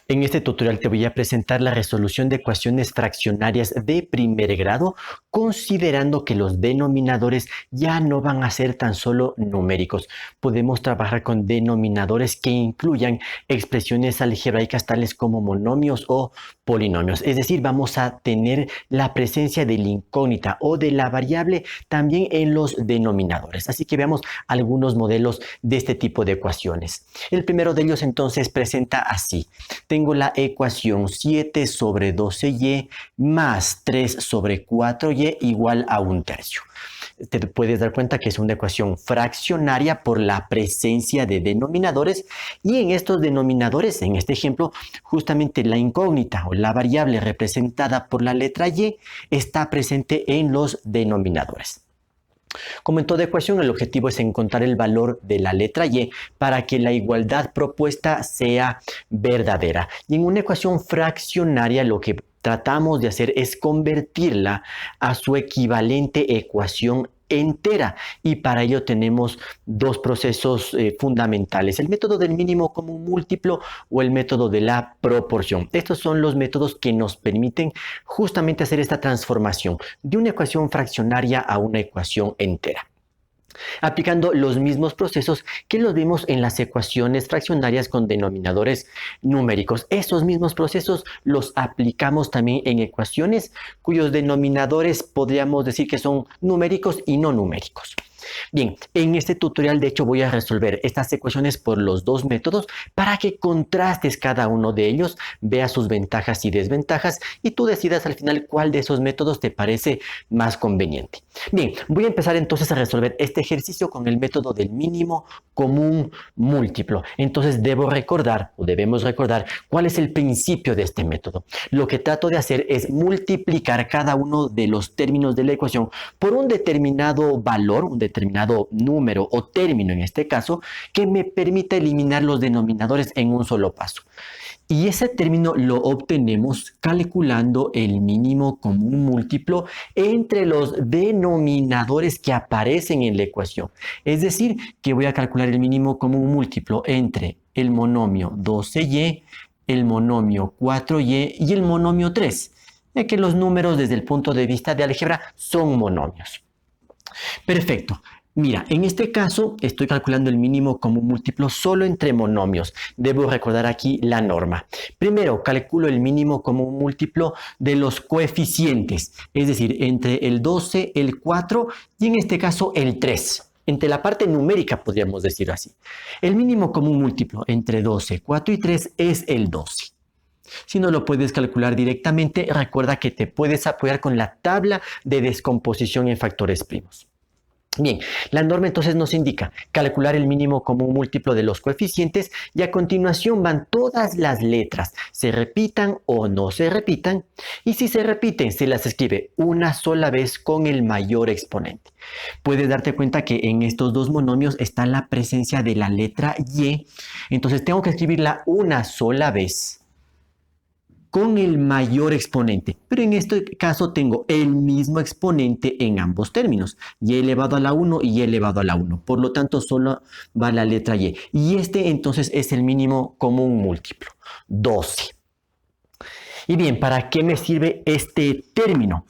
En este tutorial te voy a presentar la resolución de ecuaciones fraccionarias de primer grado, considerando que los denominadores ya no van a ser tan solo numéricos. Podemos trabajar con denominadores que incluyan expresiones algebraicas tales como monomios o polinomios. Es decir, vamos a tener la presencia de la incógnita o de la variable también en los denominadores. Así que veamos algunos modelos de este tipo de ecuaciones. El primero de ellos entonces presenta así. Tengo la ecuación 7 sobre 12y más 3 sobre 4y igual a 1/3. Te puedes dar cuenta que es una ecuación fraccionaria por la presencia de denominadores, y en estos denominadores, en este ejemplo, justamente la incógnita o la variable representada por la letra y está presente en los denominadores. Como en toda ecuación, el objetivo es encontrar el valor de la letra y para que la igualdad propuesta sea verdadera. Y en una ecuación fraccionaria lo que tratamos de hacer es convertirla a su equivalente ecuación entera, y para ello tenemos dos procesos fundamentales: el método del mínimo común múltiplo o el método de la proporción. Estos son los métodos que nos permiten justamente hacer esta transformación de una ecuación fraccionaria a una ecuación entera, aplicando los mismos procesos que los vimos en las ecuaciones fraccionarias con denominadores numéricos. Esos mismos procesos los aplicamos también en ecuaciones cuyos denominadores podríamos decir que son numéricos y no numéricos. Bien, en este tutorial de hecho voy a resolver estas ecuaciones por los dos métodos para que contrastes cada uno de ellos, veas sus ventajas y desventajas y tú decidas al final cuál de esos métodos te parece más conveniente. Bien, voy a empezar entonces a resolver este ejercicio con el método del mínimo común múltiplo. Entonces debemos recordar cuál es el principio de este método. Lo que trato de hacer es multiplicar cada uno de los términos de la ecuación por un determinado valor, un determinado número o término en este caso, que me permita eliminar los denominadores en un solo paso. Y ese término lo obtenemos calculando el mínimo común múltiplo entre los denominadores que aparecen en la ecuación. Es decir, que voy a calcular el mínimo común múltiplo entre el monomio 12y, el monomio 4y y el monomio 3, ya que los números desde el punto de vista de álgebra son monomios. Perfecto. Mira, en este caso estoy calculando el mínimo común múltiplo solo entre monomios. Debo recordar aquí la norma. Primero, calculo el mínimo común múltiplo de los coeficientes, es decir, entre el 12, el 4 y en este caso el 3. Entre la parte numérica podríamos decirlo así. El mínimo común múltiplo entre 12, 4 y 3 es el 12. Si no lo puedes calcular directamente, recuerda que te puedes apoyar con la tabla de descomposición en factores primos. Bien, la norma entonces nos indica calcular el mínimo común múltiplo de los coeficientes, y a continuación van todas las letras, se repitan o no se repitan, y si se repiten se las escribe una sola vez con el mayor exponente. Puedes darte cuenta que en estos dos monomios está la presencia de la letra y, entonces tengo que escribirla una sola vez con el mayor exponente, pero en este caso tengo el mismo exponente en ambos términos, y elevado a la 1 y elevado a la 1, por lo tanto solo va la letra y este entonces es el mínimo común múltiplo, 12. Y bien, ¿para qué me sirve este término?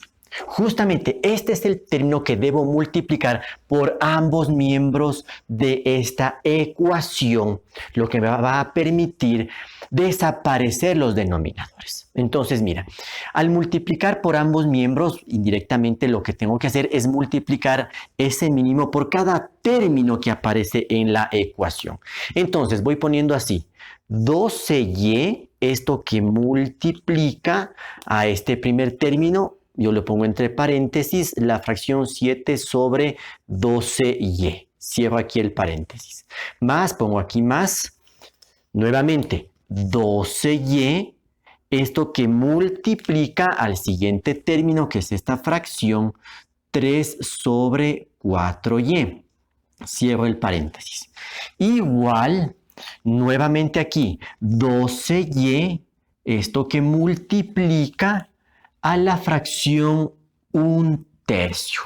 Justamente este es el término que debo multiplicar por ambos miembros de esta ecuación, lo que me va a permitir desaparecer los denominadores. Entonces, mira, al multiplicar por ambos miembros, indirectamente lo que tengo que hacer es multiplicar ese mínimo por cada término que aparece en la ecuación. Entonces, voy poniendo así: 12y, esto que multiplica a este primer término, yo lo pongo entre paréntesis, la fracción 7 sobre 12y. Cierro aquí el paréntesis. Más, pongo aquí más, nuevamente, 12y, esto que multiplica al siguiente término, que es esta fracción, 3 sobre 4y. Cierro el paréntesis. Igual, nuevamente aquí, 12y, esto que multiplica a la fracción 1/3.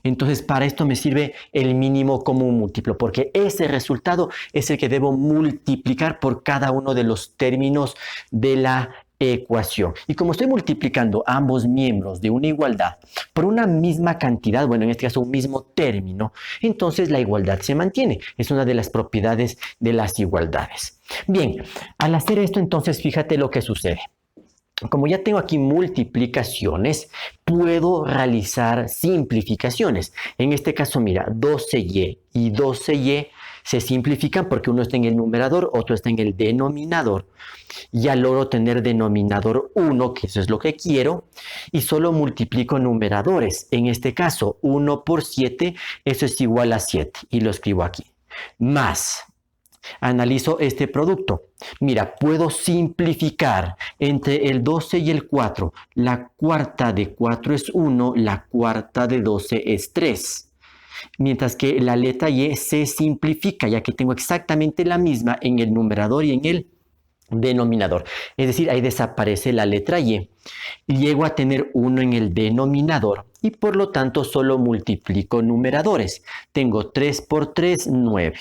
Entonces, para esto me sirve el mínimo común múltiplo, porque ese resultado es el que debo multiplicar por cada uno de los términos de la ecuación. Y como estoy multiplicando ambos miembros de una igualdad por una misma cantidad, bueno, en este caso un mismo término, entonces la igualdad se mantiene. Es una de las propiedades de las igualdades. Bien, al hacer esto, entonces, fíjate lo que sucede. Como ya tengo aquí multiplicaciones, puedo realizar simplificaciones. En este caso, mira, 12y y 12y se simplifican porque uno está en el numerador, otro está en el denominador. Ya logro tener denominador 1, que eso es lo que quiero, y solo multiplico numeradores. En este caso, 1 por 7, eso es igual a 7, y lo escribo aquí. Más. Analizo este producto. Mira, puedo simplificar entre el 12 y el 4. La cuarta de 4 es 1, la cuarta de 12 es 3. Mientras que la letra y se simplifica, ya que tengo exactamente la misma en el numerador y en el denominador. Es decir, ahí desaparece la letra y. Llego a tener 1 en el denominador y por lo tanto solo multiplico numeradores. Tengo 3 por 3, 9.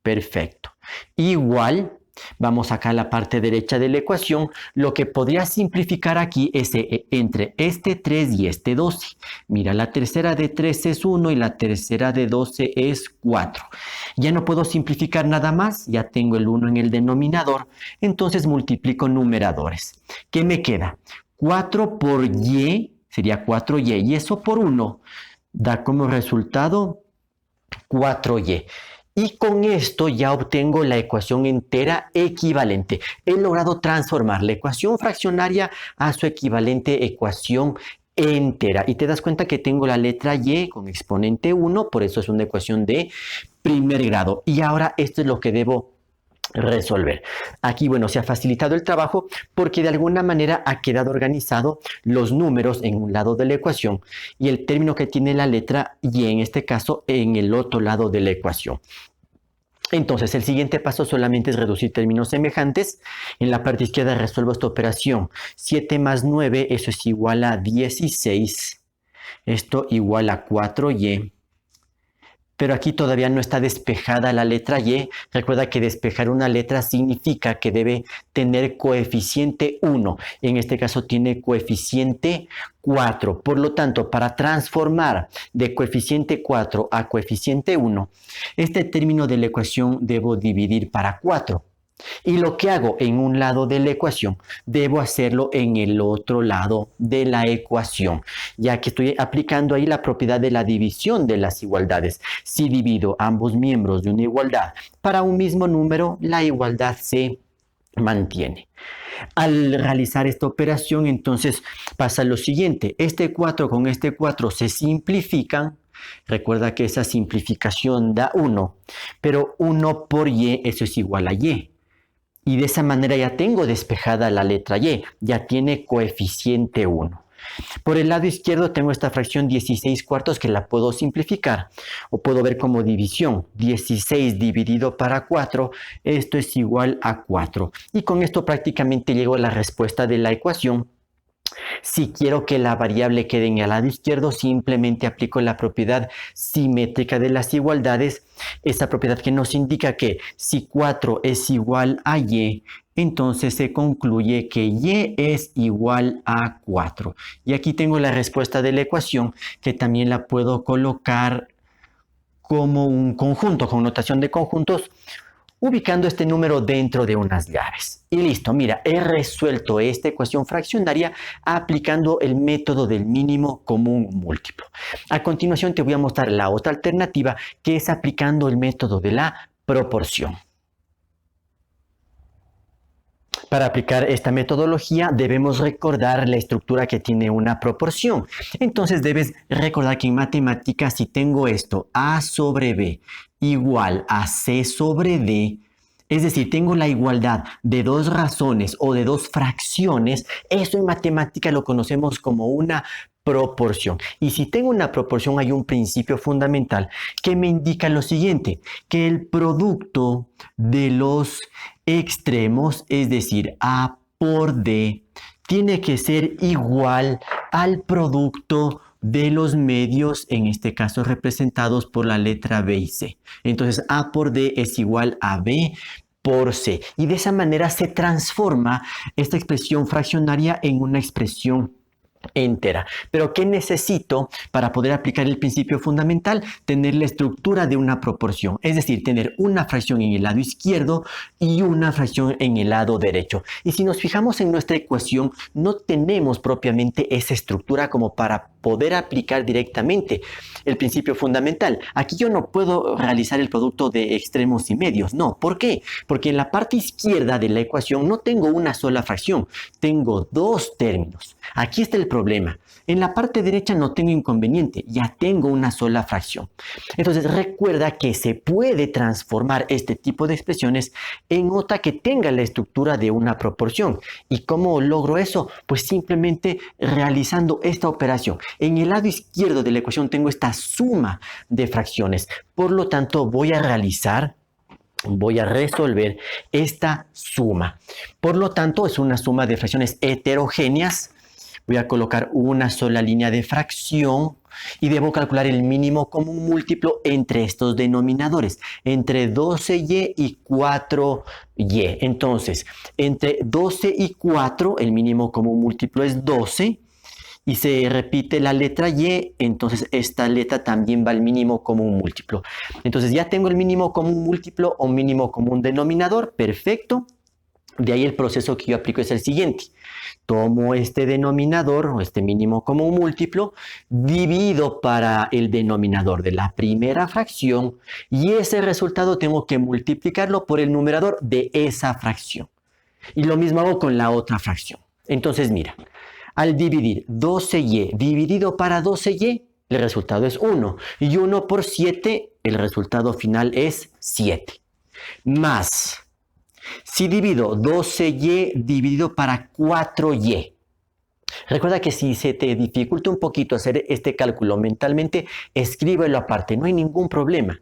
Perfecto. Igual, vamos acá a la parte derecha de la ecuación, lo que podría simplificar aquí es entre este 3 y este 12. Mira, la tercera de 3 es 1 y la tercera de 12 es 4. Ya no puedo simplificar nada más, ya tengo el 1 en el denominador, entonces multiplico numeradores. ¿Qué me queda? 4 por y sería 4y y eso por 1 da como resultado 4y. Y con esto ya obtengo la ecuación entera equivalente. He logrado transformar la ecuación fraccionaria a su equivalente ecuación entera. Y te das cuenta que tengo la letra y con exponente 1, por eso es una ecuación de primer grado. Y ahora esto es lo que debo resolver. Aquí, bueno, se ha facilitado el trabajo porque de alguna manera ha quedado organizado los números en un lado de la ecuación y el término que tiene la letra y en este caso en el otro lado de la ecuación. Entonces, el siguiente paso solamente es reducir términos semejantes. En la parte izquierda resuelvo esta operación. 7 más 9, eso es igual a 16. Esto igual a 4y. Pero aquí todavía no está despejada la letra y. Recuerda que despejar una letra significa que debe tener coeficiente 1. En este caso tiene coeficiente 4. Por lo tanto, para transformar de coeficiente 4 a coeficiente 1, este término de la ecuación debo dividir para 4. Y lo que hago en un lado de la ecuación, debo hacerlo en el otro lado de la ecuación, ya que estoy aplicando ahí la propiedad de la división de las igualdades. Si divido ambos miembros de una igualdad para un mismo número, la igualdad se mantiene. Al realizar esta operación, entonces pasa lo siguiente. Este 4 con este 4 se simplifican. Recuerda que esa simplificación da 1, pero 1 por y, eso es igual a y. Y de esa manera ya tengo despejada la letra y, ya tiene coeficiente 1. Por el lado izquierdo tengo esta fracción 16 cuartos que la puedo simplificar o puedo ver como división. 16 dividido para 4, esto es igual a 4. Y con esto prácticamente llego a la respuesta de la ecuación. Si quiero que la variable quede en el lado izquierdo, simplemente aplico la propiedad simétrica de las igualdades, esa propiedad que nos indica que si 4 es igual a y, entonces se concluye que y es igual a 4. Y aquí tengo la respuesta de la ecuación, que también la puedo colocar como un conjunto, con notación de conjuntos, ubicando este número dentro de unas llaves. Y listo, mira, he resuelto esta ecuación fraccionaria aplicando el método del mínimo común múltiplo. A continuación te voy a mostrar la otra alternativa, que es aplicando el método de la proporción. Para aplicar esta metodología debemos recordar la estructura que tiene una proporción. Entonces debes recordar que en matemáticas, si tengo esto, a sobre b igual a c sobre d, es decir, tengo la igualdad de dos razones o de dos fracciones, eso en matemática lo conocemos como una proporción. Y si tengo una proporción, hay un principio fundamental que me indica lo siguiente, que el producto de los extremos, es decir, A por D, tiene que ser igual al producto de los medios, en este caso representados por la letra B y C. Entonces A por D es igual a B por C. Y de esa manera se transforma esta expresión fraccionaria en una expresión entera. Pero ¿qué necesito para poder aplicar el principio fundamental? Tener la estructura de una proporción, es decir, tener una fracción en el lado izquierdo y una fracción en el lado derecho. Y si nos fijamos en nuestra ecuación, no tenemos propiamente esa estructura como para poder aplicar directamente el principio fundamental. Aquí yo no puedo realizar el producto de extremos y medios, no. ¿Por qué? Porque en la parte izquierda de la ecuación no tengo una sola fracción, tengo dos términos. Aquí está el problema. En la parte derecha no tengo inconveniente, ya tengo una sola fracción. Entonces recuerda que se puede transformar este tipo de expresiones en otra que tenga la estructura de una proporción. ¿Y cómo logro eso? Pues simplemente realizando esta operación. En el lado izquierdo de la ecuación tengo esta suma de fracciones. Por lo tanto, voy a resolver esta suma. Por lo tanto, es una suma de fracciones heterogéneas. Voy a colocar una sola línea de fracción y debo calcular el mínimo común múltiplo entre estos denominadores, entre 12y y 4y. Entonces, entre 12 y 4, el mínimo común múltiplo es 12. Y se repite la letra y, entonces esta letra también va al mínimo común múltiplo. Entonces ya tengo el mínimo común múltiplo o mínimo común denominador, perfecto. De ahí el proceso que yo aplico es el siguiente. Tomo este denominador o este mínimo común múltiplo, divido para el denominador de la primera fracción y ese resultado tengo que multiplicarlo por el numerador de esa fracción. Y lo mismo hago con la otra fracción. Entonces mira, al dividir 12y dividido para 12y, el resultado es 1. Y 1 por 7, el resultado final es 7. Más, si divido 12y dividido para 4y. Recuerda que si se te dificulta un poquito hacer este cálculo mentalmente, escríbelo aparte, no hay ningún problema.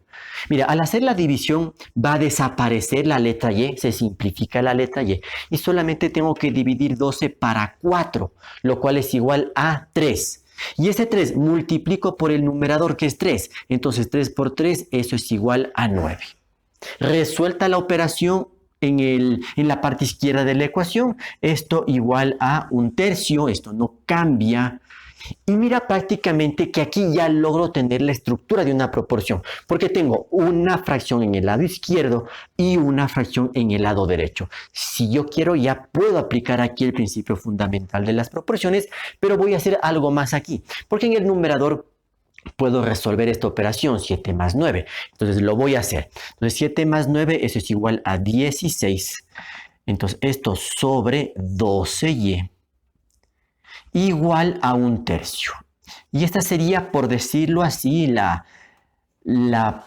Mira, al hacer la división va a desaparecer la letra y, se simplifica la letra y solamente tengo que dividir 12 para 4, lo cual es igual a 3. Y ese 3 multiplico por el numerador que es 3, entonces 3 por 3, eso es igual a 9. Resuelta la operación en la parte izquierda de la ecuación, esto igual a 1/3, esto no cambia. Y mira prácticamente que aquí ya logro tener la estructura de una proporción, porque tengo una fracción en el lado izquierdo y una fracción en el lado derecho. Si yo quiero ya puedo aplicar aquí el principio fundamental de las proporciones, pero voy a hacer algo más aquí, porque en el numerador puedo resolver esta operación, 7 más 9. Entonces lo voy a hacer. Entonces 7 más 9, eso es igual a 16. Entonces esto sobre 12y igual a 1/3. Y esta sería, por decirlo así, la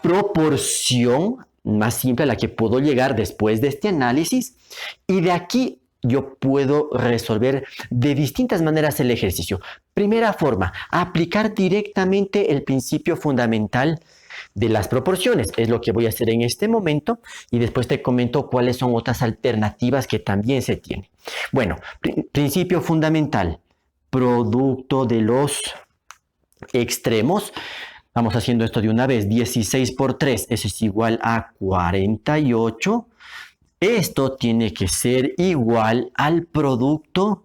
proporción más simple a la que puedo llegar después de este análisis. Y de aquí yo puedo resolver de distintas maneras el ejercicio. Primera forma, aplicar directamente el principio fundamental de las proporciones. Es lo que voy a hacer en este momento y después te comento cuáles son otras alternativas que también se tienen. Bueno, principio fundamental, producto de los extremos. Vamos haciendo esto de una vez. 16 por 3, eso es igual a 48. Esto tiene que ser igual al producto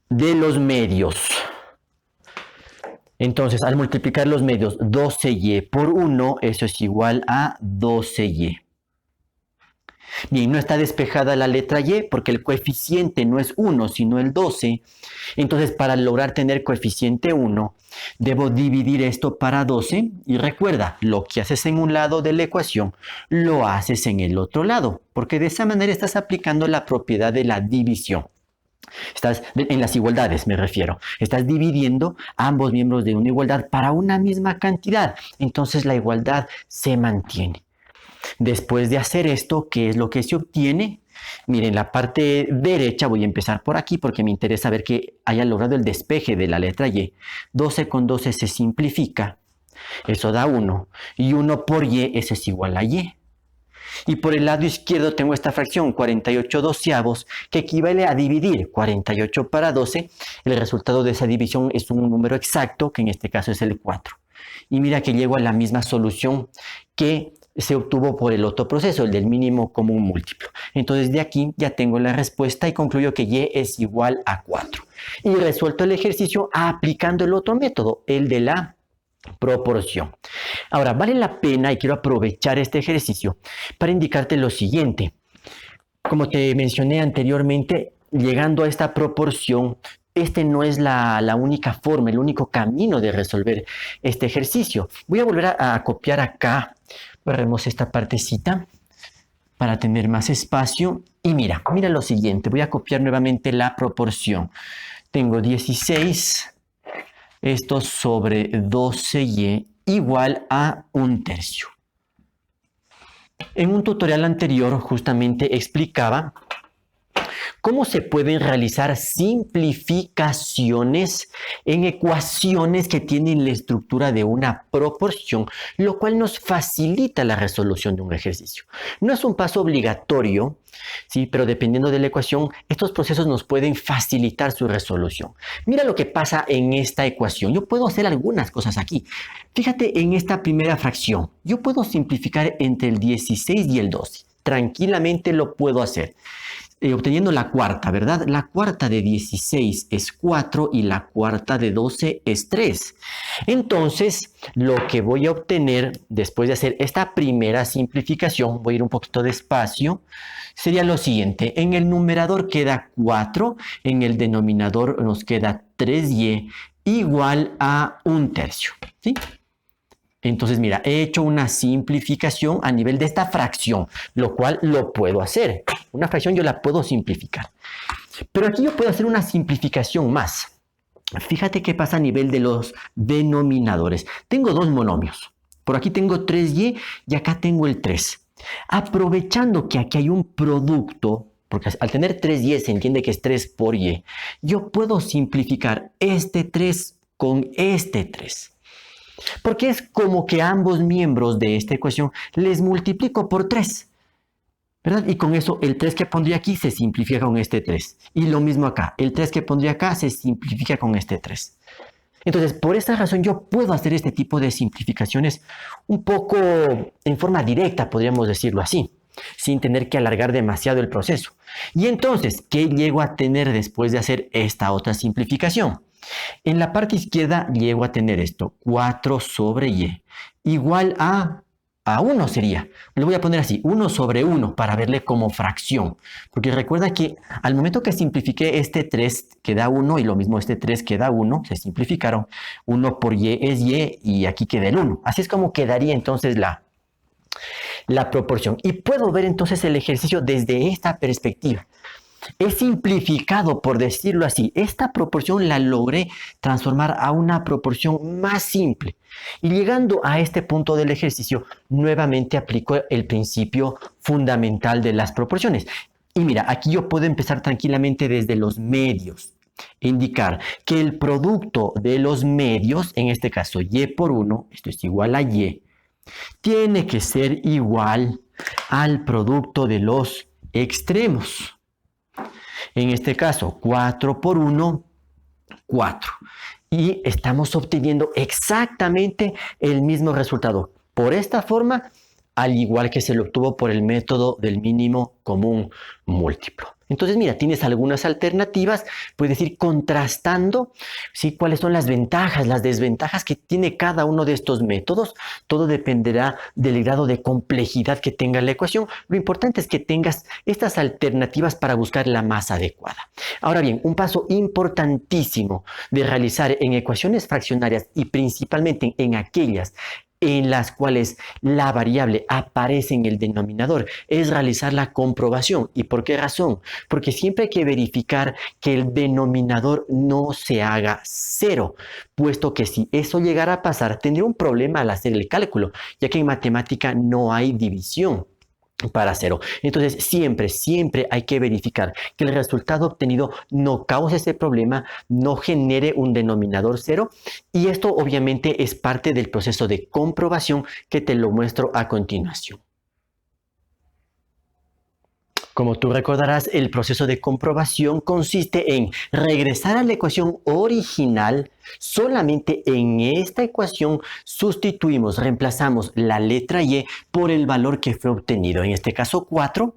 de los medios. Entonces, al multiplicar los medios, 12y por 1, eso es igual a 12y. Bien, no está despejada la letra y porque el coeficiente no es 1, sino el 12. Entonces, para lograr tener coeficiente 1, debo dividir esto para 12. Y recuerda, lo que haces en un lado de la ecuación, lo haces en el otro lado. Porque de esa manera estás aplicando la propiedad de la división. Estás en las igualdades, me refiero. Estás dividiendo ambos miembros de una igualdad para una misma cantidad. Entonces, la igualdad se mantiene. Después de hacer esto, ¿qué es lo que se obtiene? Miren, la parte derecha, voy a empezar por aquí porque me interesa ver que haya logrado el despeje de la letra y. 12 con 12 se simplifica, eso da 1. Y 1 por y, eso es igual a y. Y por el lado izquierdo tengo esta fracción 48 doceavos que equivale a dividir 48 para 12. El resultado de esa división es un número exacto, que en este caso es el 4. Y mira que llego a la misma solución que se obtuvo por el otro proceso, el del mínimo común múltiplo. Entonces de aquí ya tengo la respuesta y concluyo que y es igual a 4. Y resuelto el ejercicio aplicando el otro método, el de la proporción. Ahora, vale la pena y quiero aprovechar este ejercicio para indicarte lo siguiente. Como te mencioné anteriormente, llegando a esta proporción, este no es la única forma, el único camino de resolver este ejercicio. Voy a volver a copiar acá, borremos esta partecita para tener más espacio. Y mira lo siguiente, voy a copiar nuevamente la proporción. Tengo 16, esto sobre 12y igual a 1/3. En un tutorial anterior justamente explicaba cómo se pueden realizar simplificaciones en ecuaciones que tienen la estructura de una proporción, lo cual nos facilita la resolución de un ejercicio. No es un paso obligatorio, ¿sí? Pero dependiendo de la ecuación, estos procesos nos pueden facilitar su resolución. Mira lo que pasa en esta ecuación. Yo puedo hacer algunas cosas aquí. Fíjate en esta primera fracción. Yo puedo simplificar entre el 16 y el 12. Tranquilamente lo puedo hacer. Obteniendo la cuarta, ¿verdad? La cuarta de 16 es 4 y la cuarta de 12 es 3. Entonces, lo que voy a obtener después de hacer esta primera simplificación, voy a ir un poquito despacio, sería lo siguiente. En el numerador queda 4, en el denominador nos queda 3y igual a 1/3, ¿sí? Entonces, mira, he hecho una simplificación a nivel de esta fracción, lo cual lo puedo hacer. Una fracción yo la puedo simplificar. Pero aquí yo puedo hacer una simplificación más. Fíjate qué pasa a nivel de los denominadores. Tengo dos monomios. Por aquí tengo 3y y acá tengo el 3. Aprovechando que aquí hay un producto, porque al tener 3y se entiende que es 3 por y, yo puedo simplificar este 3 con este 3. Porque es como que ambos miembros de esta ecuación les multiplico por 3, ¿verdad? Y con eso el 3 que pondría aquí se simplifica con este 3. Y lo mismo acá, el 3 que pondría acá se simplifica con este 3. Entonces, por esta razón yo puedo hacer este tipo de simplificaciones un poco en forma directa, podríamos decirlo así, sin tener que alargar demasiado el proceso. Y entonces, ¿qué llego a tener después de hacer esta otra simplificación? En la parte izquierda llego a tener esto, 4 sobre y, igual a 1 sería. Lo voy a poner así, 1 sobre 1 para verle como fracción. Porque recuerda que al momento que simplifiqué este 3 queda 1 y lo mismo este 3 queda 1, se simplificaron. 1 por y es y aquí queda el 1. Así es como quedaría entonces la proporción. Y puedo ver entonces el ejercicio desde esta perspectiva. He simplificado, por decirlo así, esta proporción la logré transformar a una proporción más simple. Y llegando a este punto del ejercicio, nuevamente aplico el principio fundamental de las proporciones. Y mira, aquí yo puedo empezar tranquilamente desde los medios. Indicar que el producto de los medios, en este caso y por 1, esto es igual a y, tiene que ser igual al producto de los extremos. En este caso, 4 por 1, 4. Y estamos obteniendo exactamente el mismo resultado. Por esta forma, al igual que se lo obtuvo por el método del mínimo común múltiplo. Entonces, mira, tienes algunas alternativas, puedes ir contrastando, ¿sí? Cuáles son las ventajas, las desventajas que tiene cada uno de estos métodos. Todo dependerá del grado de complejidad que tenga la ecuación. Lo importante es que tengas estas alternativas para buscar la más adecuada. Ahora bien, un paso importantísimo de realizar en ecuaciones fraccionarias y principalmente en aquellas en las cuales la variable aparece en el denominador es realizar la comprobación. ¿Y por qué razón? Porque siempre hay que verificar que el denominador no se haga 0, puesto que si eso llegara a pasar, tendría un problema al hacer el cálculo, ya que en matemática no hay división para 0. Entonces siempre hay que verificar que el resultado obtenido no cause ese problema, no genere un denominador 0, y esto obviamente es parte del proceso de comprobación que te lo muestro a continuación. Como tú recordarás, el proceso de comprobación consiste en regresar a la ecuación original. Solamente en esta ecuación sustituimos, reemplazamos la letra y por el valor que fue obtenido. En este caso 4.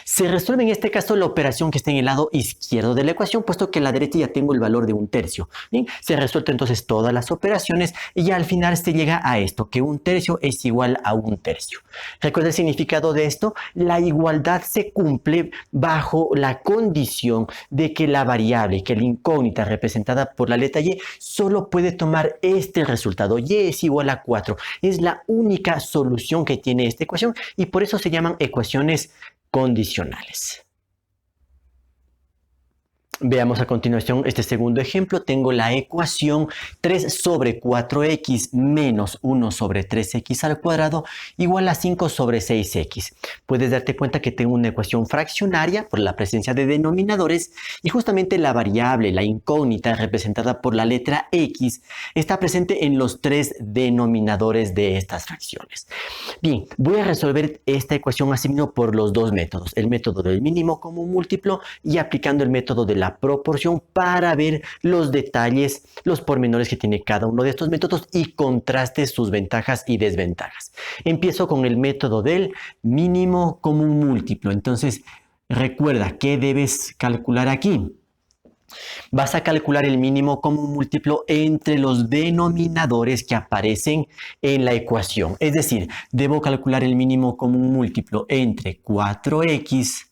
Se resuelve en este caso la operación que está en el lado izquierdo de la ecuación, puesto que en la derecha ya tengo el valor de 1/3. ¿Bien? Se resuelven entonces todas las operaciones y ya al final se llega a esto, que 1/3 es igual a 1/3. ¿Recuerda el significado de esto? La igualdad se cumple bajo la condición de que la variable, que la incógnita representada por la letra y, solo puede tomar este resultado. Y es igual a 4. Es la única solución que tiene esta ecuación y por eso se llaman ecuaciones condicionales. Veamos a continuación este segundo ejemplo. Tengo la ecuación 3 sobre 4x menos 1 sobre 3x al cuadrado igual a 5 sobre 6x. Puedes darte cuenta que tengo una ecuación fraccionaria por la presencia de denominadores y justamente la variable, la incógnita representada por la letra x, está presente en los tres denominadores de estas fracciones. Bien, voy a resolver esta ecuación asimismo por los dos métodos, el método del mínimo común múltiplo y aplicando el método de la proporción para ver los detalles, los pormenores que tiene cada uno de estos métodos y contraste sus ventajas y desventajas. Empiezo con el método del mínimo común múltiplo. Entonces, recuerda que debes calcular aquí. Vas a calcular el mínimo común múltiplo entre los denominadores que aparecen en la ecuación. Es decir, debo calcular el mínimo común múltiplo entre 4x,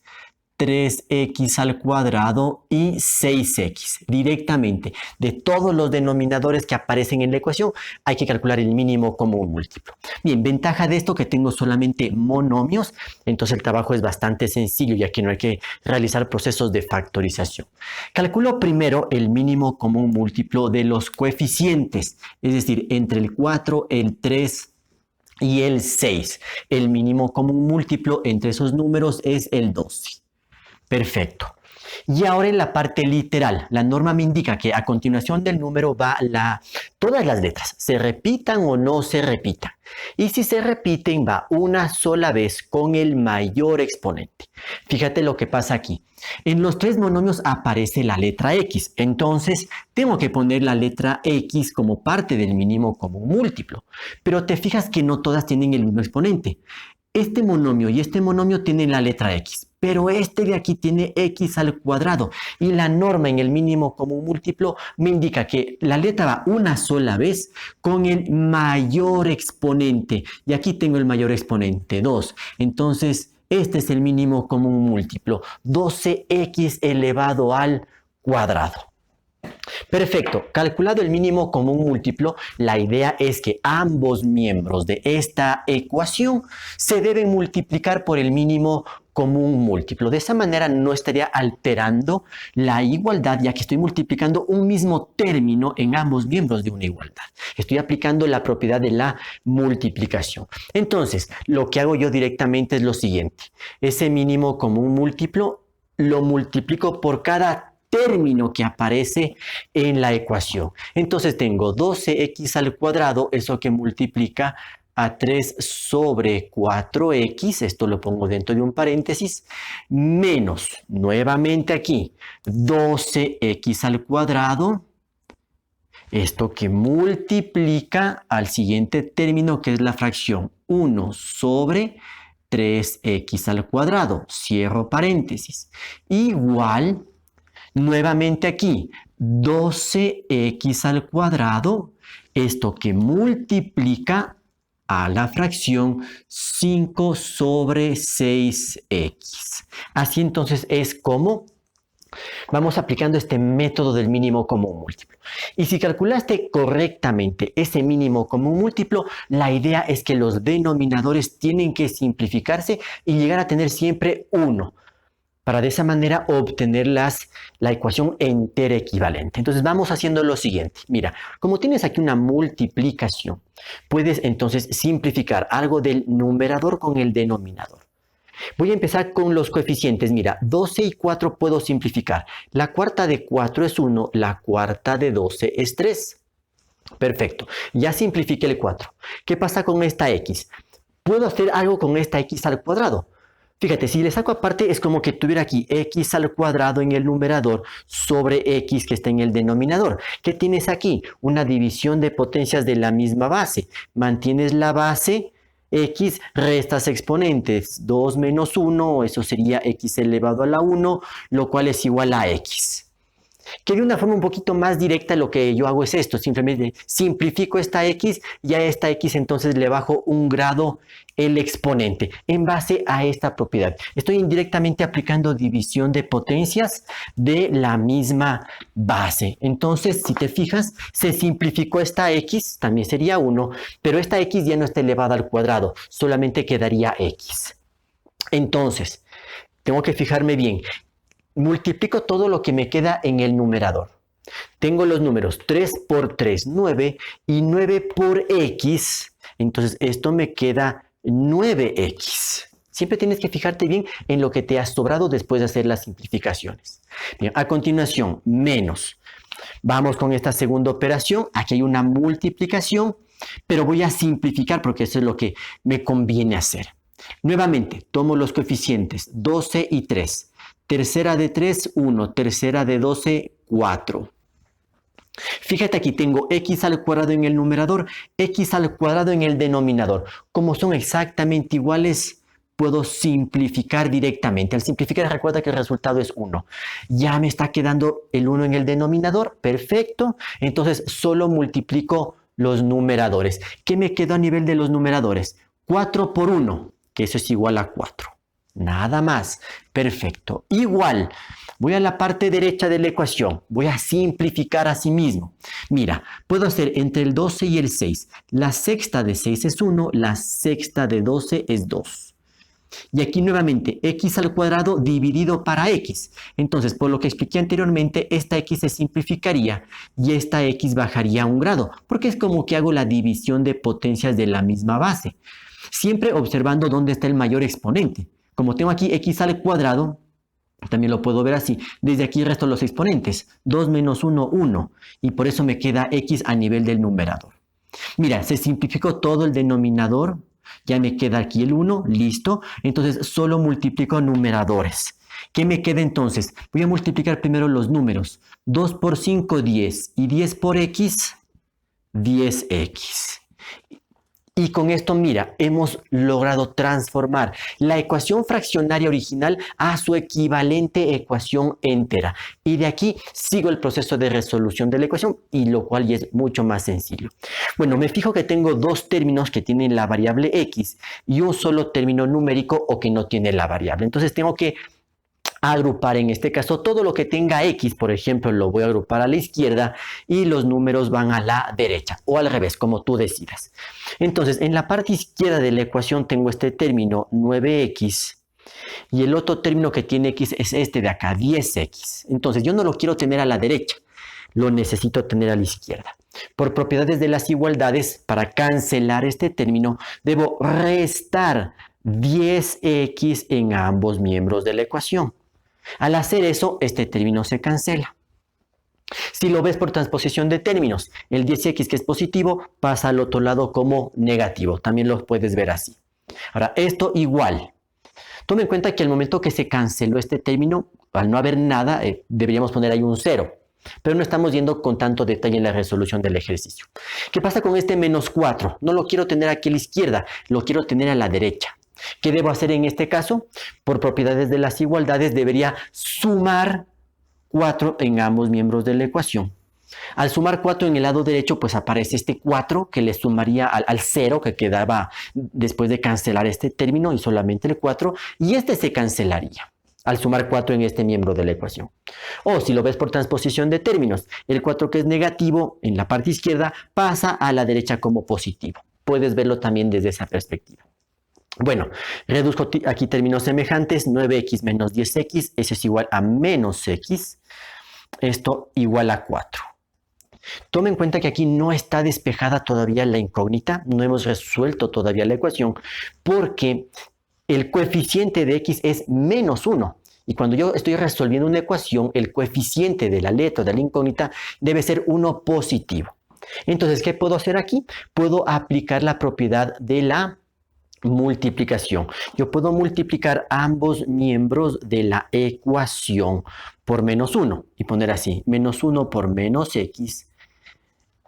3x al cuadrado y 6x. Directamente, de todos los denominadores que aparecen en la ecuación, hay que calcular el mínimo común múltiplo. Bien, ventaja de esto que tengo solamente monomios, entonces el trabajo es bastante sencillo, ya que no hay que realizar procesos de factorización. Calculo primero el mínimo común múltiplo de los coeficientes, es decir, entre el 4, el 3 y el 6. El mínimo común múltiplo entre esos números es el 12. Perfecto. Y ahora en la parte literal, la norma me indica que a continuación del número va todas las letras, se repitan o no se repitan. Y si se repiten, va una sola vez con el mayor exponente. Fíjate lo que pasa aquí. En los tres monomios aparece la letra X, entonces tengo que poner la letra X como parte del mínimo común múltiplo. Pero te fijas que no todas tienen el mismo exponente. Este monomio y este monomio tienen la letra X, pero este de aquí tiene X al cuadrado. Y la norma en el mínimo común múltiplo me indica que la letra va una sola vez con el mayor exponente. Y aquí tengo el mayor exponente, 2. Entonces, este es el mínimo común múltiplo, 12x elevado al cuadrado. Perfecto, calculado el mínimo común múltiplo, la idea es que ambos miembros de esta ecuación se deben multiplicar por el mínimo común múltiplo. De esa manera no estaría alterando la igualdad, ya que estoy multiplicando un mismo término en ambos miembros de una igualdad. Estoy aplicando la propiedad de la multiplicación. Entonces, lo que hago yo directamente es lo siguiente. Ese mínimo común múltiplo lo multiplico por cada término que aparece en la ecuación. Entonces tengo 12x al cuadrado, eso que multiplica a 3 sobre 4x, esto lo pongo dentro de un paréntesis, menos, nuevamente aquí, 12x al cuadrado, esto que multiplica al siguiente término que es la fracción 1 sobre 3x al cuadrado, cierro paréntesis, igual. Nuevamente aquí, 12x al cuadrado, esto que multiplica a la fracción 5 sobre 6x. Así entonces es como vamos aplicando este método del mínimo común múltiplo. Y si calculaste correctamente ese mínimo común múltiplo, la idea es que los denominadores tienen que simplificarse y llegar a tener siempre 1. Para de esa manera obtener la ecuación entera equivalente. Entonces vamos haciendo lo siguiente. Mira, como tienes aquí una multiplicación, puedes entonces simplificar algo del numerador con el denominador. Voy a empezar con los coeficientes. Mira, 12 y 4 puedo simplificar. La cuarta de 4 es 1, la cuarta de 12 es 3. Perfecto, ya simplifiqué el 4. ¿Qué pasa con esta x? Puedo hacer algo con esta x al cuadrado. Fíjate, si le saco aparte es como que tuviera aquí x al cuadrado en el numerador sobre x que está en el denominador. ¿Qué tienes aquí? Una división de potencias de la misma base. Mantienes la base x, restas exponentes. 2 menos 1, eso sería x elevado a la 1, lo cual es igual a x. Que de una forma un poquito más directa lo que yo hago es esto, simplemente simplifico esta x y a esta x entonces le bajo un grado el exponente en base a esta propiedad. Estoy indirectamente aplicando división de potencias de la misma base. Entonces, si te fijas, se simplificó esta x, también sería 1, pero esta x ya no está elevada al cuadrado, solamente quedaría x. Entonces, tengo que fijarme bien. Multiplico todo lo que me queda en el numerador. Tengo los números 3 por 3, 9, y 9 por x, entonces esto me queda 9x. Siempre tienes que fijarte bien en lo que te ha sobrado después de hacer las simplificaciones. Bien, a continuación, menos. Vamos con esta segunda operación. Aquí hay una multiplicación, pero voy a simplificar porque eso es lo que me conviene hacer. Nuevamente, tomo los coeficientes 12 y 3. Tercera de 3, 1. Tercera de 12, 4. Fíjate aquí, tengo x al cuadrado en el numerador, x al cuadrado en el denominador. Como son exactamente iguales, puedo simplificar directamente. Al simplificar, recuerda que el resultado es 1. Ya me está quedando el 1 en el denominador. Perfecto. Entonces, solo multiplico los numeradores. ¿Qué me quedó a nivel de los numeradores? 4 por 1, que eso es igual a 4. Nada más. Perfecto. Igual. Voy a la parte derecha de la ecuación. Voy a simplificar a sí mismo. Mira, puedo hacer entre el 12 y el 6. La sexta de 6 es 1. La sexta de 12 es 2. Y aquí nuevamente, x al cuadrado dividido para x. Entonces, por lo que expliqué anteriormente, esta x se simplificaría y esta x bajaría un grado. Porque es como que hago la división de potencias de la misma base. Siempre observando dónde está el mayor exponente. Como tengo aquí x al cuadrado, también lo puedo ver así. Desde aquí resto los exponentes. 2 menos 1, 1. Y por eso me queda x a nivel del numerador. Mira, se simplificó todo el denominador. Ya me queda aquí el 1. Listo. Entonces solo multiplico numeradores. ¿Qué me queda entonces? Voy a multiplicar primero los números. 2 por 5, 10. Y 10 por x, 10x. Y con esto, mira, hemos logrado transformar la ecuación fraccionaria original a su equivalente ecuación entera. Y de aquí sigo el proceso de resolución de la ecuación, y lo cual ya es mucho más sencillo. Bueno, me fijo que tengo dos términos que tienen la variable x y un solo término numérico o que no tiene la variable. Entonces tengo que agrupar en este caso todo lo que tenga x, por ejemplo, lo voy a agrupar a la izquierda y los números van a la derecha o al revés, como tú decidas. Entonces, en la parte izquierda de la ecuación tengo este término 9x y el otro término que tiene x es este de acá, 10x. Entonces, yo no lo quiero tener a la derecha, lo necesito tener a la izquierda. Por propiedades de las igualdades, para cancelar este término, debo restar 10x en ambos miembros de la ecuación. Al hacer eso, este término se cancela. Si lo ves por transposición de términos, el 10x que es positivo pasa al otro lado como negativo. También lo puedes ver así. Ahora, esto igual. Toma en cuenta que al momento que se canceló este término, al no haber nada, deberíamos poner ahí un 0. Pero no estamos yendo con tanto detalle en la resolución del ejercicio. ¿Qué pasa con este menos 4? No lo quiero tener aquí a la izquierda, lo quiero tener a la derecha. ¿Qué debo hacer en este caso? Por propiedades de las igualdades debería sumar 4 en ambos miembros de la ecuación. Al sumar 4 en el lado derecho, pues aparece este 4 que le sumaría al 0 que quedaba después de cancelar este término y solamente el 4, y este se cancelaría al sumar 4 en este miembro de la ecuación. O si lo ves por transposición de términos, el 4 que es negativo en la parte izquierda pasa a la derecha como positivo. Puedes verlo también desde esa perspectiva. Bueno, reduzco aquí términos semejantes, 9x menos 10x, eso es igual a menos x, esto igual a 4. Toma en cuenta que aquí no está despejada todavía la incógnita, no hemos resuelto todavía la ecuación, porque el coeficiente de x es menos 1. Y cuando yo estoy resolviendo una ecuación, el coeficiente de la letra de la incógnita debe ser 1 positivo. Entonces, ¿qué puedo hacer aquí? Puedo aplicar la propiedad de la multiplicación. Yo puedo multiplicar ambos miembros de la ecuación por menos 1 y poner así, menos 1 por menos x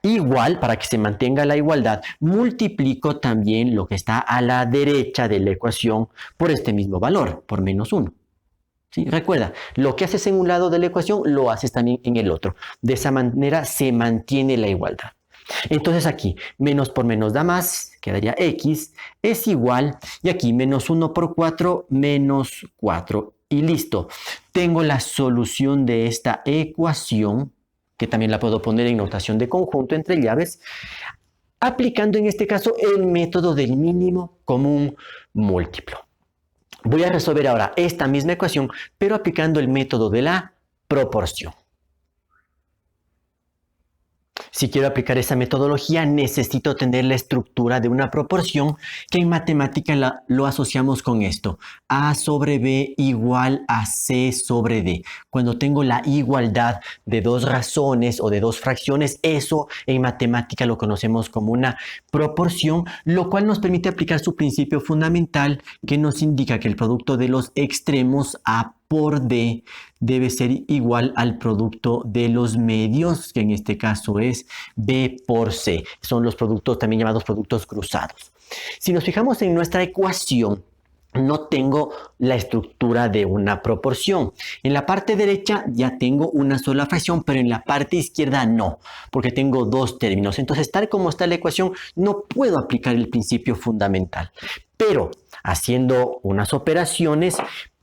igual, para que se mantenga la igualdad, multiplico también lo que está a la derecha de la ecuación por este mismo valor, por menos 1. ¿Sí? Recuerda, lo que haces en un lado de la ecuación lo haces también en el otro. De esa manera se mantiene la igualdad. Entonces aquí, menos por menos da más, quedaría x, es igual, y aquí menos 1 por 4, menos 4. Y listo, tengo la solución de esta ecuación, que también la puedo poner en notación de conjunto entre llaves, aplicando en este caso el método del mínimo común múltiplo. Voy a resolver ahora esta misma ecuación, pero aplicando el método de la proporción. Si quiero aplicar esa metodología, necesito tener la estructura de una proporción que en matemática lo asociamos con esto. A sobre B igual a C sobre D. Cuando tengo la igualdad de dos razones o de dos fracciones, eso en matemática lo conocemos como una proporción, lo cual nos permite aplicar su principio fundamental que nos indica que el producto de los extremos A por D debe ser igual al producto de los medios, que en este caso es B por C. Son los productos también llamados productos cruzados. Si nos fijamos en nuestra ecuación, no tengo la estructura de una proporción. En la parte derecha ya tengo una sola fracción, pero en la parte izquierda no, porque tengo dos términos. Entonces, tal como está la ecuación, no puedo aplicar el principio fundamental. Pero haciendo unas operaciones,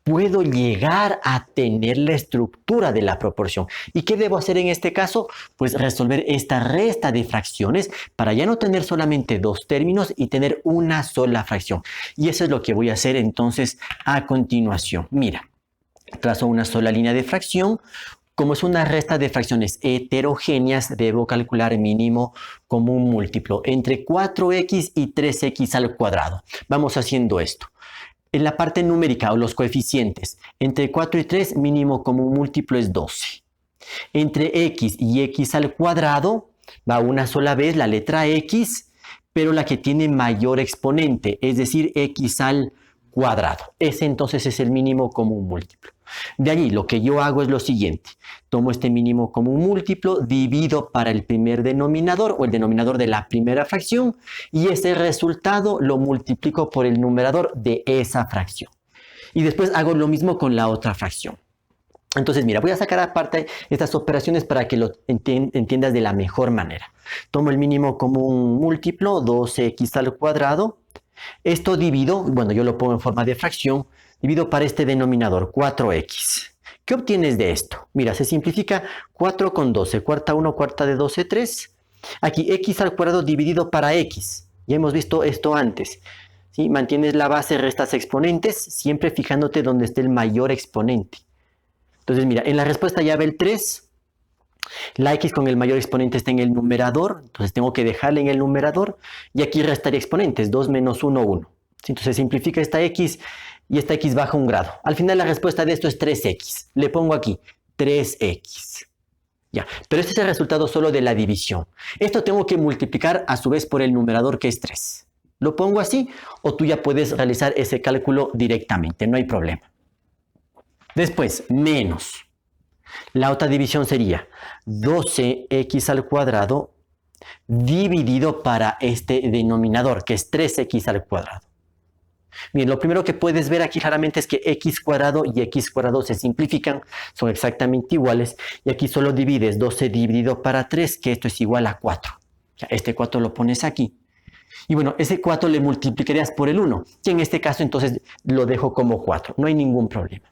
puedo llegar a tener la estructura de la proporción. ¿Y qué debo hacer en este caso? Pues resolver esta resta de fracciones para ya no tener solamente dos términos y tener una sola fracción. Y eso es lo que voy a hacer entonces a continuación. Mira, trazo una sola línea de fracción. Como es una resta de fracciones heterogéneas, debo calcular mínimo común múltiplo entre 4x y 3x al cuadrado. Vamos haciendo esto. En la parte numérica o los coeficientes, entre 4 y 3 mínimo común múltiplo es 12. Entre x y x al cuadrado va una sola vez la letra x, pero la que tiene mayor exponente, es decir, x al cuadrado. Ese entonces es el mínimo común múltiplo. De allí lo que yo hago es lo siguiente. Tomo este mínimo común múltiplo, divido para el primer denominador o el denominador de la primera fracción y ese resultado lo multiplico por el numerador de esa fracción. Y después hago lo mismo con la otra fracción. Entonces, mira, voy a sacar aparte estas operaciones para que lo entiendas de la mejor manera. Tomo el mínimo común múltiplo, 12x al cuadrado. Esto divido, bueno, yo lo pongo en forma de fracción, divido para este denominador, 4x. ¿Qué obtienes de esto? Mira, se simplifica 4 con 12, cuarta 1, cuarta de 12, 3. Aquí x al cuadrado dividido para x. Ya hemos visto esto antes. ¿Sí? Mantienes la base, restas exponentes, siempre fijándote donde esté el mayor exponente. Entonces, mira, en la respuesta ya ve el 3. La x con el mayor exponente está en el numerador, entonces tengo que dejarle en el numerador. Y aquí restaría exponentes, 2 menos 1, 1. Entonces simplifica esta x y esta x baja un grado. Al final la respuesta de esto es 3x. Le pongo aquí 3x. Ya, pero este es el resultado solo de la división. Esto tengo que multiplicar a su vez por el numerador que es 3. ¿Lo pongo así o tú ya puedes realizar ese cálculo directamente? No hay problema. Después, menos. La otra división sería 12x al cuadrado dividido para este denominador, que es 3x al cuadrado. Bien, lo primero que puedes ver aquí claramente es que x cuadrado y x cuadrado se simplifican, son exactamente iguales, y aquí solo divides 12 dividido para 3, que esto es igual a 4. Este 4 lo pones aquí. Y bueno, ese 4 le multiplicarías por el 1, que en este caso entonces lo dejo como 4, no hay ningún problema.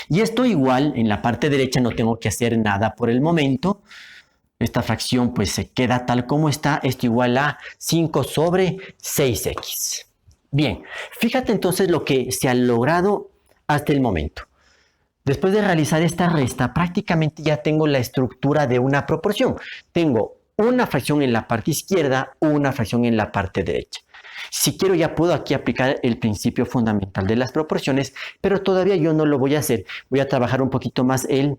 Y esto igual, en la parte derecha no tengo que hacer nada por el momento. Esta fracción pues se queda tal como está, esto igual a 5 sobre 6x. Bien, fíjate entonces lo que se ha logrado hasta el momento. Después de realizar esta resta, prácticamente ya tengo la estructura de una proporción. Tengo una fracción en la parte izquierda, una fracción en la parte derecha. Si quiero ya puedo aquí aplicar el principio fundamental de las proporciones, pero todavía yo no lo voy a hacer. Voy a trabajar un poquito más el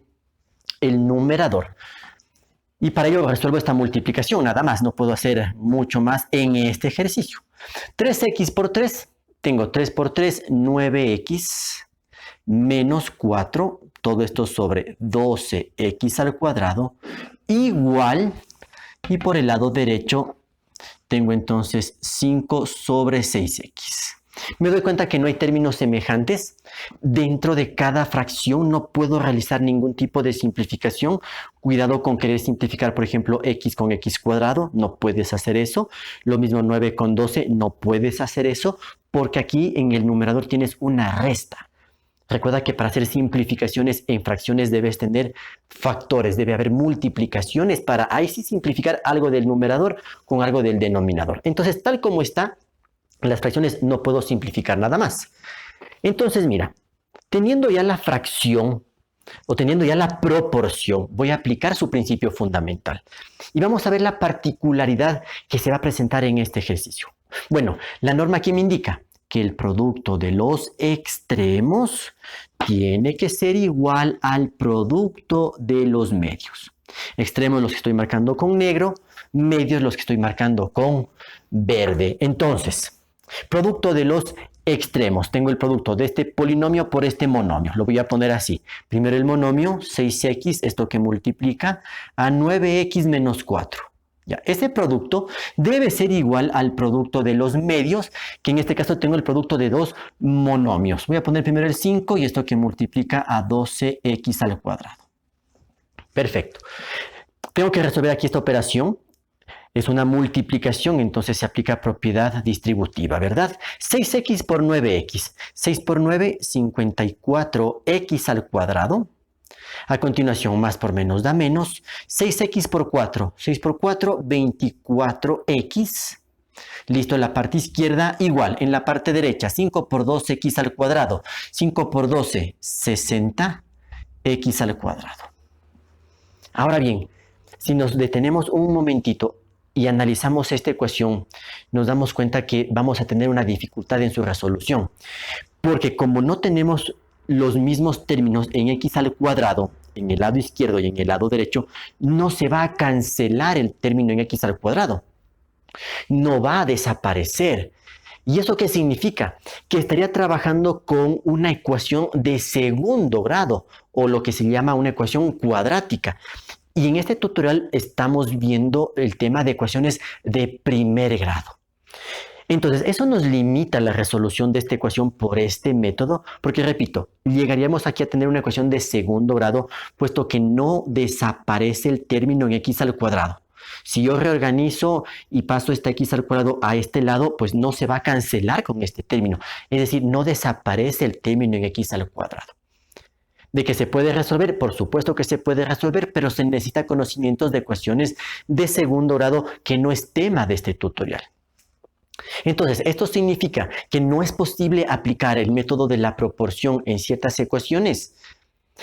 numerador. Y para ello resuelvo esta multiplicación, nada más, no puedo hacer mucho más en este ejercicio. 3x por 3, tengo 3 por 3, 9x menos 4, todo esto sobre 12x al cuadrado, igual, y por el lado derecho tengo entonces 5 sobre 6x. Me doy cuenta que no hay términos semejantes. Dentro de cada fracción no puedo realizar ningún tipo de simplificación. Cuidado con querer simplificar, por ejemplo, x con x cuadrado. No puedes hacer eso. Lo mismo 9 con 12. No puedes hacer eso porque aquí en el numerador tienes una resta. Recuerda que para hacer simplificaciones en fracciones debes tener factores, debe haber multiplicaciones para ahí sí simplificar algo del numerador con algo del denominador. Entonces, tal como está, las fracciones no puedo simplificar nada más. Entonces, mira, teniendo ya la fracción o teniendo ya la proporción, voy a aplicar su principio fundamental. Y vamos a ver la particularidad que se va a presentar en este ejercicio. Bueno, la norma aquí me indica que el producto de los extremos tiene que ser igual al producto de los medios. Extremos los que estoy marcando con negro, medios los que estoy marcando con verde. Entonces, producto de los extremos. Tengo el producto de este polinomio por este monomio. Lo voy a poner así. Primero el monomio, 6x, esto que multiplica a 9x menos 4. Ya, ese producto debe ser igual al producto de los medios, que en este caso tengo el producto de dos monomios. Voy a poner primero el 5 y esto que multiplica a 12x al cuadrado. Perfecto. Tengo que resolver aquí esta operación. Es una multiplicación, entonces se aplica propiedad distributiva, ¿verdad? 6x por 9x. 6 por 9, 54x al cuadrado. A continuación, más por menos da menos. 6x por 4. 6 por 4, 24x. Listo, en la parte izquierda igual. En la parte derecha, 5 por 2x al cuadrado. 5 por 12, 60x al cuadrado. Ahora bien, si nos detenemos un momentito y analizamos esta ecuación, nos damos cuenta que vamos a tener una dificultad en su resolución. Porque como no tenemos los mismos términos en x al cuadrado, en el lado izquierdo y en el lado derecho, no se va a cancelar el término en x al cuadrado. No va a desaparecer. ¿Y eso qué significa? Que estaría trabajando con una ecuación de segundo grado, o lo que se llama una ecuación cuadrática. Y en este tutorial estamos viendo el tema de ecuaciones de primer grado. Entonces, eso nos limita la resolución de esta ecuación por este método, porque repito, llegaríamos aquí a tener una ecuación de segundo grado, puesto que no desaparece el término en x al cuadrado. Si yo reorganizo y paso esta x al cuadrado a este lado, pues no se va a cancelar con este término. Es decir, no desaparece el término en x al cuadrado. ¿De que se puede resolver? Por supuesto que se puede resolver, pero se necesita conocimientos de ecuaciones de segundo grado que no es tema de este tutorial. Entonces, esto significa que no es posible aplicar el método de la proporción en ciertas ecuaciones.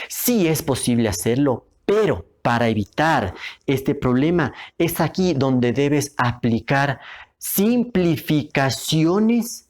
Sí es posible hacerlo, pero para evitar este problema es aquí donde debes aplicar simplificaciones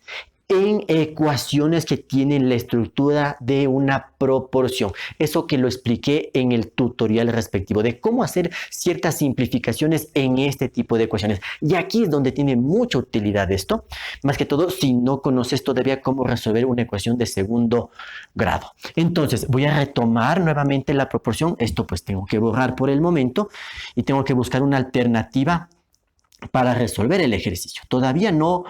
en ecuaciones que tienen la estructura de una proporción. Eso que lo expliqué en el tutorial respectivo de cómo hacer ciertas simplificaciones en este tipo de ecuaciones. Y aquí es donde tiene mucha utilidad esto. Más que todo, si no conoces todavía cómo resolver una ecuación de segundo grado. Entonces, voy a retomar nuevamente la proporción. Esto pues tengo que borrar por el momento y tengo que buscar una alternativa para resolver el ejercicio. Todavía no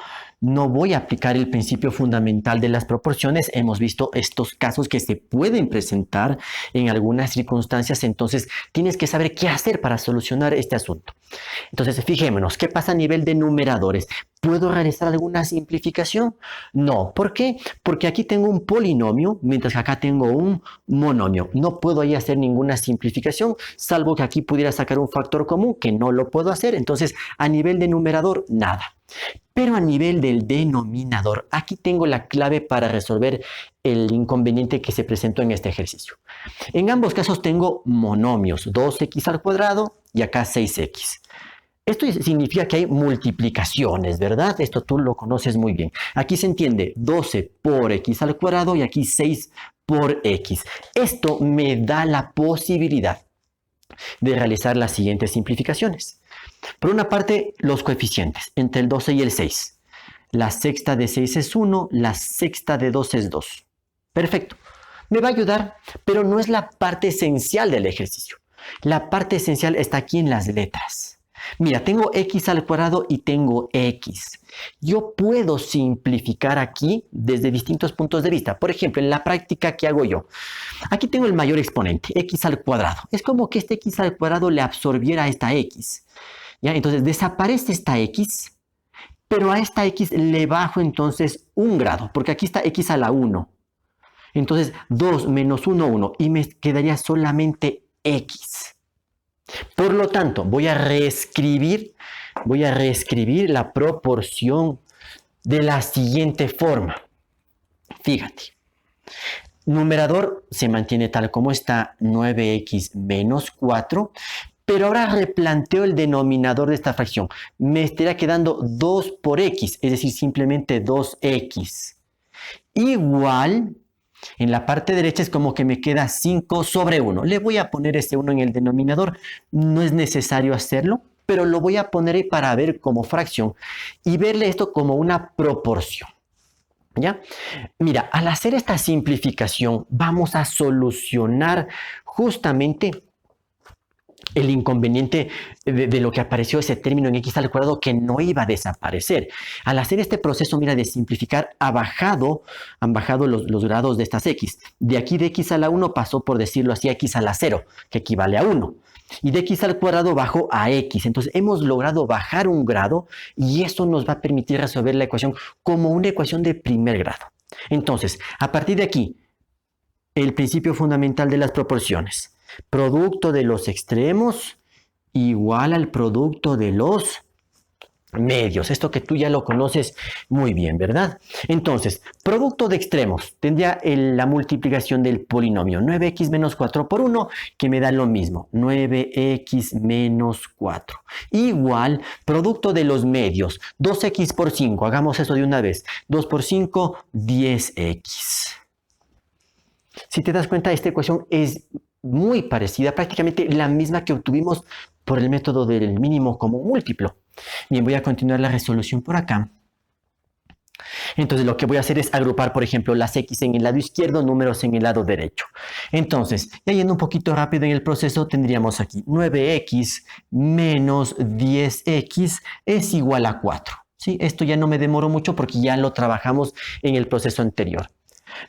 voy a aplicar el principio fundamental de las proporciones. Hemos visto estos casos que se pueden presentar en algunas circunstancias, entonces tienes que saber qué hacer para solucionar este asunto. Entonces, fijémonos, ¿qué pasa a nivel de numeradores? ¿Puedo realizar alguna simplificación? No. ¿Por qué? Porque aquí tengo un polinomio, mientras que acá tengo un monomio. No puedo ahí hacer ninguna simplificación, salvo que aquí pudiera sacar un factor común, que no lo puedo hacer. Entonces, a nivel de numerador, nada. Pero a nivel del denominador, aquí tengo la clave para resolver el inconveniente que se presentó en este ejercicio. En ambos casos tengo monomios, 2x al cuadrado y acá 6x. Esto significa que hay multiplicaciones, ¿verdad? Esto tú lo conoces muy bien. Aquí se entiende 12 por x al cuadrado y aquí 6 por x. Esto me da la posibilidad de realizar las siguientes simplificaciones. Por una parte, los coeficientes entre el 12 y el 6. La sexta de 6 es 1, la sexta de 2 es 2. Perfecto. Me va a ayudar, pero no es la parte esencial del ejercicio. La parte esencial está aquí en las letras. Mira, tengo x al cuadrado y tengo x. Yo puedo simplificar aquí desde distintos puntos de vista. Por ejemplo, en la práctica, ¿qué hago yo? Aquí tengo el mayor exponente, x al cuadrado. Es como que este x al cuadrado le absorbiera a esta x. ¿Ya? Entonces desaparece esta x, pero a esta x le bajo entonces un grado, porque aquí está x a la 1. Entonces 2 menos 1, 1, y me quedaría solamente x. Por lo tanto, voy a reescribir la proporción de la siguiente forma. Fíjate, numerador se mantiene tal como está, 9x menos 4, pero ahora replanteo el denominador de esta fracción. Me estaría quedando 2 por x, es decir, simplemente 2x. Igual, en la parte derecha es como que me queda 5 sobre 1. Le voy a poner ese 1 en el denominador. No es necesario hacerlo, pero lo voy a poner ahí para ver como fracción y verle esto como una proporción. ¿Ya? Mira, al hacer esta simplificación vamos a solucionar justamente el inconveniente de lo que apareció ese término en x al cuadrado que no iba a desaparecer. Al hacer este proceso, mira, de simplificar, han bajado los grados de estas x. De aquí de x a la 1 pasó, por decirlo así, a x a la 0, que equivale a 1. Y de x al cuadrado bajó a x. Entonces hemos logrado bajar un grado y eso nos va a permitir resolver la ecuación como una ecuación de primer grado. Entonces, a partir de aquí, el principio fundamental de las proporciones. Producto de los extremos igual al producto de los medios. Esto que tú ya lo conoces muy bien, ¿verdad? Entonces, producto de extremos tendría la multiplicación del polinomio 9x menos 4 por 1, que me da lo mismo, 9x menos 4. Igual, producto de los medios, 2x por 5, hagamos eso de una vez, 2 por 5, 10x. Si te das cuenta, esta ecuación es muy parecida, prácticamente la misma que obtuvimos por el método del mínimo común múltiplo. Bien, voy a continuar la resolución por acá. Entonces lo que voy a hacer es agrupar, por ejemplo, las x en el lado izquierdo, números en el lado derecho. Entonces, ya yendo un poquito rápido en el proceso, tendríamos aquí 9x menos 10x es igual a 4. ¿Sí? Esto ya no me demoro mucho porque ya lo trabajamos en el proceso anterior.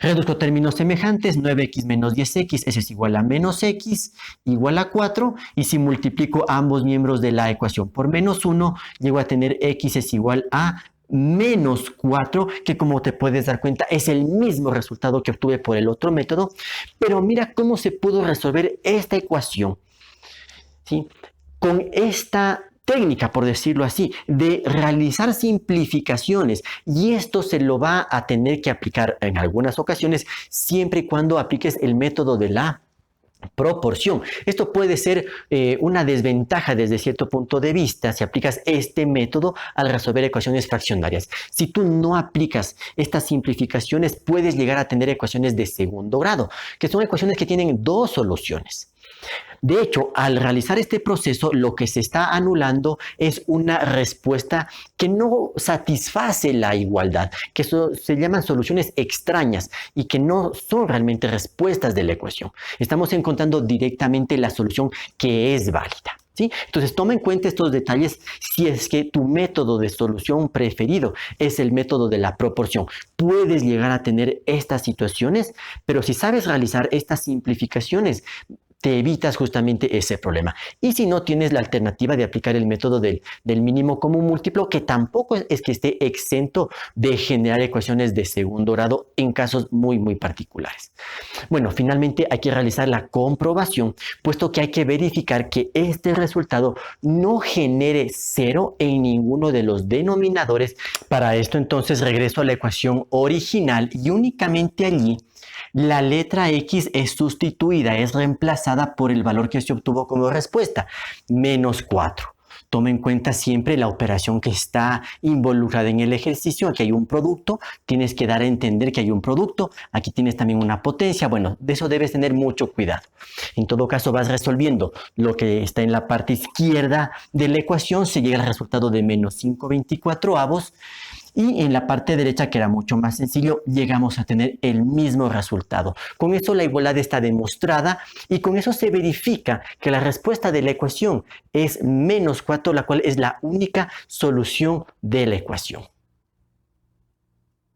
Reduzco términos semejantes, 9x menos 10x, eso es igual a menos x, igual a 4, y si multiplico ambos miembros de la ecuación por menos 1, llego a tener x es igual a menos 4, que como te puedes dar cuenta es el mismo resultado que obtuve por el otro método, pero mira cómo se pudo resolver esta ecuación, ¿sí? Con esta técnica, por decirlo así, de realizar simplificaciones, y esto se lo va a tener que aplicar en algunas ocasiones siempre y cuando apliques el método de la proporción. Esto puede ser una desventaja desde cierto punto de vista si aplicas este método al resolver ecuaciones fraccionarias. Si tú no aplicas estas simplificaciones, puedes llegar a tener ecuaciones de segundo grado, que son ecuaciones que tienen dos soluciones. De hecho, al realizar este proceso, lo que se está anulando es una respuesta que no satisface la igualdad, que se llaman soluciones extrañas y que no son realmente respuestas de la ecuación. Estamos encontrando directamente la solución que es válida. ¿Sí? Entonces toma en cuenta estos detalles si es que tu método de solución preferido es el método de la proporción. Puedes llegar a tener estas situaciones, pero si sabes realizar estas simplificaciones, te evitas justamente ese problema. Y si no, tienes la alternativa de aplicar el método del mínimo común múltiplo, que tampoco es que esté exento de generar ecuaciones de segundo grado en casos muy, muy particulares. Bueno, finalmente hay que realizar la comprobación, puesto que hay que verificar que este resultado no genere cero en ninguno de los denominadores. Para esto, entonces, regreso a la ecuación original y únicamente allí la letra x es sustituida, es reemplazada por el valor que se obtuvo como respuesta, menos 4. toma en cuenta siempre la operación que está involucrada en el ejercicio. Aquí hay un producto, tienes que dar a entender que hay un producto, aquí tienes también una potencia. Bueno, de eso debes tener mucho cuidado. En todo caso, vas resolviendo lo que está en la parte izquierda de la ecuación, se llega al resultado de menos 5/24. Y en la parte derecha, que era mucho más sencillo, llegamos a tener el mismo resultado. Con eso la igualdad está demostrada y con eso se verifica que la respuesta de la ecuación es -4, la cual es la única solución de la ecuación.